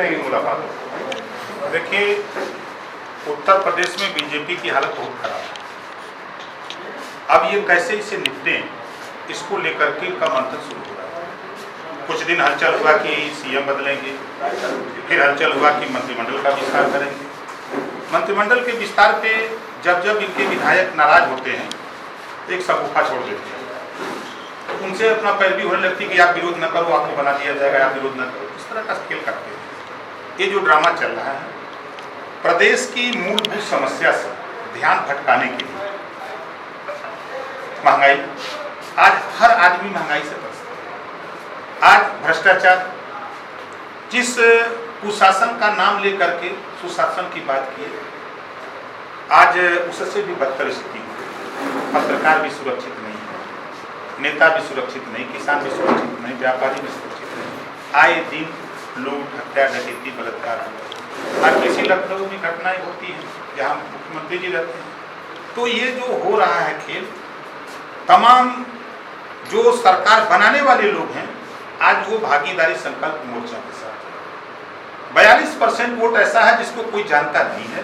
नहीं मुलाकात? देखिए, उत्तर प्रदेश में बीजेपी की हालत बहुत खराब है। अब ये कैसे इसे निपटें, इसको लेकर के का मंथन शुरू हो रहा है। कुछ दिन हलचल हुआ कि सीएम बदलेंगे, फिर हलचल हुआ कि मंत्रिमंडल का विस्तार करेंगे। मंत्रिमंडल के विस्तार पे जब जब इनके विधायक नाराज होते हैं तो एक सगुफा छोड़ देते हैं, उनसे अपना पैरवी होने लगती कि आप विरोध न करो, आपको बना दिया जाएगा, आप विरोध न करो। इस तरह का खेल करते हैं। ये जो ड्रामा चल रहा है प्रदेश की मूलभूत समस्या से ध्यान भटकाने के लिए, महंगाई, आज हर आदमी महंगाई से परेशान है। आज भ्रष्टाचार, जिस कुशासन का नाम लेकर के सुशासन की बात की है, आज उससे भी बदतर स्थिति है। पत्रकार भी सुरक्षित नहीं है, नेता भी सुरक्षित नहीं, किसान भी सुरक्षित नहीं, व्यापारी भी सुरक्षित नहीं। आए दिन लूट, हत्या, डकैती, बलात्कार, हर किसी लखनऊ में घटनाएं होती हैं जहाँ मुख्यमंत्री जी रहते हैं। तो ये जो हो रहा है खेल, तमाम जो सरकार बनाने वाले लोग हैं आज वो भागीदारी संकल्प मोर्चा के साथ है। 42% वोट ऐसा है जिसको कोई जानता नहीं है,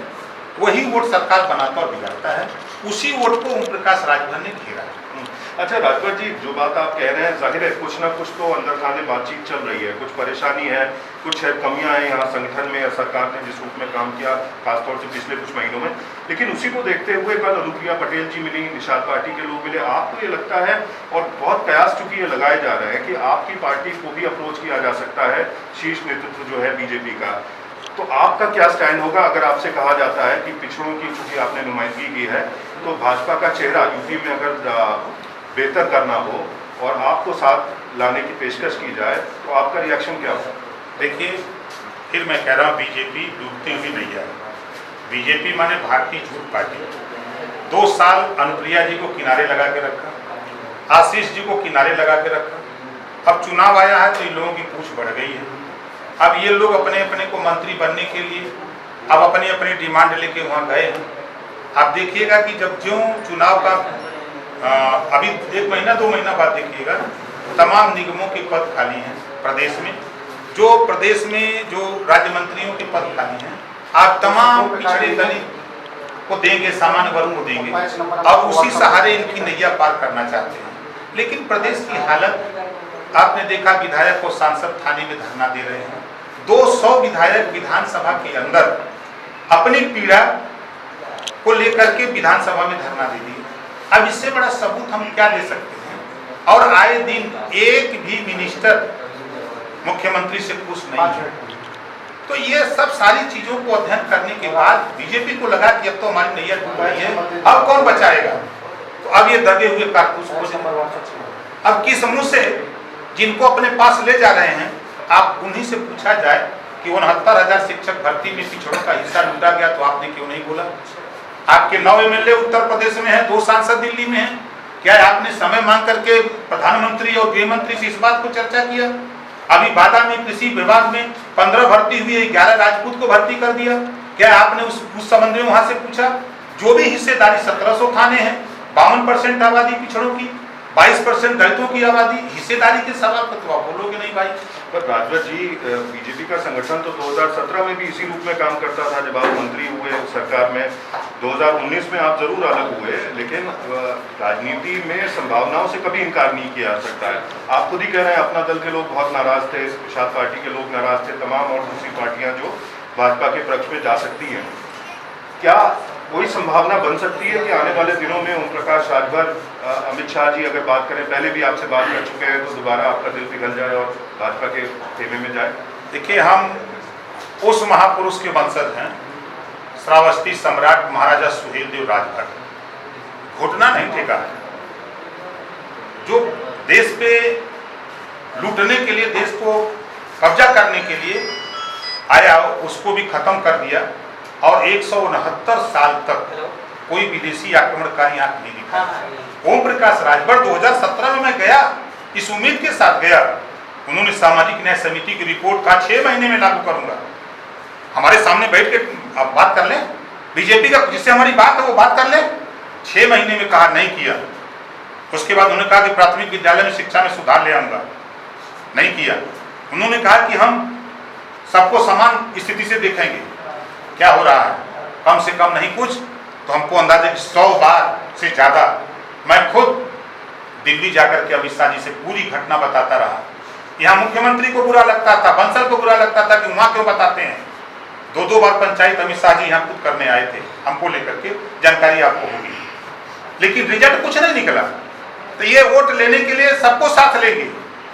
वही वोट सरकार बनाता और बिगाड़ता है। उसी वोट को ओम प्रकाश राजभर ने घेरा है। अच्छा राजभर जी, जो बात आप कह रहे हैं, जाहिर है कुछ ना कुछ तो अंदर खाने बातचीत चल रही है, कुछ परेशानी है, कुछ है कमियां हैं यहाँ संगठन में, सरकार ने जिस रूप में काम किया खासतौर से पिछले कुछ महीनों में। लेकिन उसी को देखते हुए कल अनुप्रिया पटेल जी मिली, निषाद पार्टी के लोग मिले। आपको ये लगता है, और बहुत कयास चूंकि ये लगाए जा रहे हैं कि आपकी पार्टी को भी अप्रोच किया जा सकता है, शीर्ष नेतृत्व जो है बीजेपी का, तो आपका क्या स्टैंड होगा अगर आपसे कहा जाता है कि पिछड़ों की चूंकि आपने नुमाइंदगी की है, तो भाजपा का चेहरा यूपी में अगर बेहतर करना हो और आपको साथ लाने की पेशकश की जाए, तो आपका रिएक्शन क्या होगा? देखिए, फिर मैं कह रहा हूँ, बीजेपी डूबती हुई नहीं है। बीजेपी माने भारतीय झूठ पार्टी। 2 साल अनुप्रिया जी को किनारे लगा के रखा, आशीष जी को किनारे लगा के रखा। अब चुनाव आया है तो इन लोगों की पूछ बढ़ गई है। अब ये लोग अपने अपने को मंत्री बनने के लिए अब अपनी अपनी डिमांड लेके वहाँ गए हैं। आप देखिएगा कि जब ज्यों चुनाव का अभी 1 महीना 2 महीना बाद देखिएगा, तमाम निगमों के पद खाली हैं प्रदेश में। जो प्रदेश में जो राज्य मंत्रियों के पद खाली हैं, आप तमाम पिछड़े दलित को देंगे, सामान्य वर्ग को देंगे, अब उसी सहारे इनकी नैया पार करना चाहते हैं। लेकिन प्रदेश की हालत आपने देखा, विधायक को सांसद थाने में धरना दे रहे हैं। 200 विधायक विधानसभा के अंदर अपनी पीड़ा को लेकर के विधानसभा में धरना दे दिए। अब इससे बड़ा सबूत हम क्या दे सकते हैं? और आए दिन एक भी मिनिस्टर मुख्यमंत्री से खुश नहीं है। तो ये सब सारी चीजों को अध्ययन करने के बाद बीजेपी को लगा कि अब तो हमारी नैया डूब रही है, अब कौन बचाएगा? तो अब ये दगे हुए कारतूस को अब किस मुंह से जिनको अपने पास ले जा रहे हैं, आप उन्हीं से पूछा जाए कि 69,000 शिक्षक भर्ती में पिछड़ों का हिस्सा लूटा गया, तो आपने क्यों नहीं बोला? आपके 9 एमएलए उत्तर प्रदेश में है, 2 सांसद दिल्ली में है। क्या आपने समय मांग करके प्रधानमंत्री और गृह मंत्री से इस बात को चर्चा किया? अभी बादा में कृषि विभाग में 15 भर्ती हुई है, 11 राजपूत को भर्ती कर दिया। क्या आपने उस संबंध में वहां से पूछा? जो भी हिस्सेदारी 1700 थाने हैं, 52% आबादी पिछड़ों की, 22% दलितों की आबादी, हिस्सेदारी के सवाल पर तो आप बोलोगे नहीं भाई। पर राजभर जी, बीजेपी का संगठन तो 2017 में भी इसी रूप में काम करता था जब आप मंत्री हुए सरकार में। 2019 में आप जरूर अलग हुए, लेकिन राजनीति में संभावनाओं से कभी इनकार नहीं किया जा सकता है। आप खुद ही कह रहे हैं अपना दल के लोग बहुत नाराज थे, निषाद पार्टी के लोग नाराज थे, तमाम और दूसरी पार्टियां जो भाजपा के पक्ष में जा सकती हैं। क्या कोई संभावना बन सकती है कि आने वाले दिनों में ओम प्रकाश राजभर, अमित शाह जी अगर बात करें, पहले भी आपसे बात कर चुके हैं, तो दोबारा आपका दिल पिघल जाए और भाजपा के खेमे में जाए? देखिए, हम उस महापुरुष के वंशज हैं, श्रावस्ती सम्राट महाराजा सुहेलदेव राजभर। घुटना नहीं टेका, जो देश पे लूटने के लिए, देश को कब्जा करने के लिए आया, उसको भी खत्म कर दिया। और 169 साल तक कोई विदेशी आक्रमणकारी आंख नहीं दिखा। ओम प्रकाश राजभर 2017 में मैं गया, इस उम्मीद के साथ गया, उन्होंने सामाजिक न्याय समिति की रिपोर्ट का 6 महीने में लागू करूंगा। हमारे सामने बैठ के आप बात कर लें, बीजेपी का जिससे हमारी बात है वो बात कर लें। 6 महीने में कहा, नहीं किया। उसके बाद उन्होंने कहा कि प्राथमिक विद्यालय में शिक्षा में सुधार ले आऊंगा, नहीं किया। उन्होंने कहा कि हम सबको समान स्थिति से देखेंगे क्या हो रहा है, कम से कम नहीं कुछ तो हमको अंदाजा 100 बार से ज़्यादा मैं खुद दिल्ली जाकर के अमित शाह जी से पूरी घटना बताता रहा। यहाँ मुख्यमंत्री को बुरा लगता था, बंसल को बुरा लगता था कि वहाँ क्यों बताते हैं। 2-2 बार पंचायत अमित शाह जी यहाँ खुद करने आए थे, हमको लेकर के, जानकारी आपको होगी, लेकिन रिजल्ट कुछ नहीं निकला। तो ये वोट लेने के लिए सबको साथ लेंगे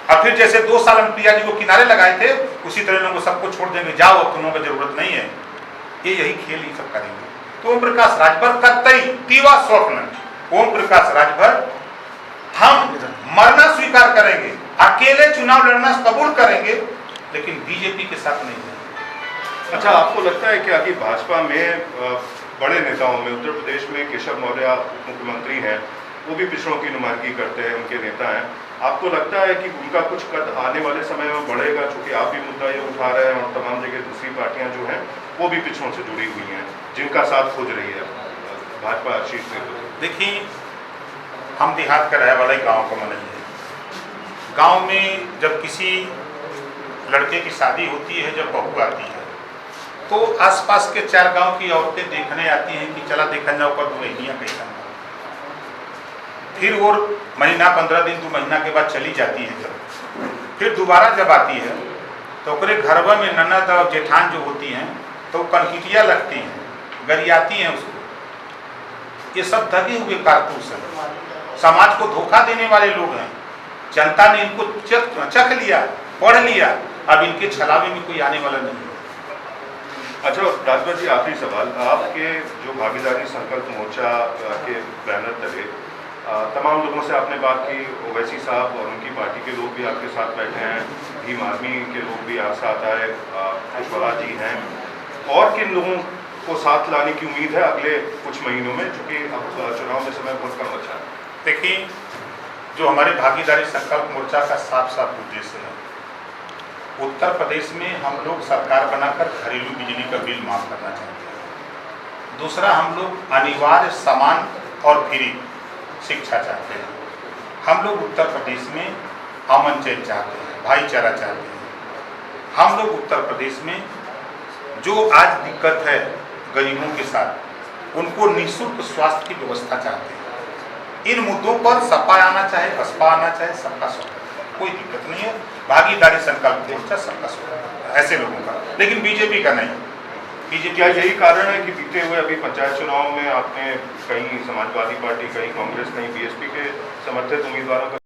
और फिर जैसे 2 साल अनुप्रिया जी को किनारे लगाए थे उसी तरह लोगों को सबको छोड़ देंगे, जाओ अब तुम लोगों को जरूरत नहीं है। ये यही खेल ही सब करेंगे। तो ओम प्रकाश राजभर कतई तीवा स्वप्न, ओम प्रकाश राजभर हम मरना स्वीकार करेंगे, अकेले चुनाव लड़ना कबूल करेंगे, लेकिन बीजेपी के साथ नहीं है। अच्छा, आपको लगता है क्या कि भाजपा में बड़े नेताओं में उत्तर प्रदेश में केशव मौर्य मुख्यमंत्री हैं, वो भी पिछड़ों की नुमाइंदगी करते हैं, उनके नेता हैं, आपको लगता है कि उनका कुछ कद आने वाले समय में बढ़ेगा? चूंकि आप भी मुद्दा ये उठा रहे हैं और तमाम जगह दूसरी पार्टियां जो हैं वो भी पिछड़ों से जुड़ी हुई हैं, जिनका साथ खोज रही है भाजपा शीर्ष नेतृत्व। देखिए, हम देहात का रहने वाला ही गाँव का मन है। गाँव में जब किसी लड़के की शादी होती है, जब बहू आती है, तो आसपास के 4 गांव की औरतें देखने आती हैं कि चला देखा जाओ पर दुल्हनियाँ कैसा। फिर वो महीना 15 दिन 2 महीना के बाद चली जाती है। जब फिर दोबारा जब आती है तो ओकरे घरवा में ननद और जेठान जो होती हैं तो कनकिटिया लगती हैं, गरियाती हैं उसको। ये सब दगे हुए कारतूस हैं, समाज को धोखा देने वाले लोग हैं। जनता ने इनको चख लिया, पढ़ लिया, अब इनके छलावे में कोई आने वाला नहीं है। अच्छा राजभर जी, आखिरी सवाल, आपके जो भागीदारी संकल्प मोर्चा के बैनर तले तमाम लोगों से आपने बात की, ओवैसी साहब और उनकी पार्टी के लोग भी आपके साथ बैठे हैं, भीम आर्मी के लोग भी आपके साथ आए, कुशवाहा जी हैं, और किन लोगों को साथ लाने की उम्मीद है अगले कुछ महीनों में, चूँकि अब चुनाव में समय बहुत कम बचा है? देखिए, जो हमारे भागीदारी संकल्प मोर्चा का साफ साफ उद्देश्य है, उत्तर प्रदेश में हम लोग सरकार बनाकर घरेलू बिजली का बिल माफ करना चाहते हैं। दूसरा, हम लोग अनिवार्य समान और फ्री शिक्षा चाहते हैं। हम लोग उत्तर प्रदेश में अमन चैन चाहते हैं, भाईचारा चाहते हैं। हम लोग उत्तर प्रदेश में जो आज दिक्कत है गरीबों के साथ, उनको निःशुल्क स्वास्थ्य की व्यवस्था चाहते हैं। इन मुद्दों पर सपा आना चाहे, बसपा आना चाहे, सबका स्वागत, कोई दिक्कत नहीं है। भागीदारी संकल्प मोर्चा सबका स्वागत ऐसे लोगों का, लेकिन बीजेपी का नहीं। बीजेपी क्या यही कारण है कि बीते हुए अभी पंचायत चुनाव में आपने कहीं समाजवादी पार्टी, कहीं कांग्रेस, कहीं बीएसपी के समर्थित उम्मीदवारों का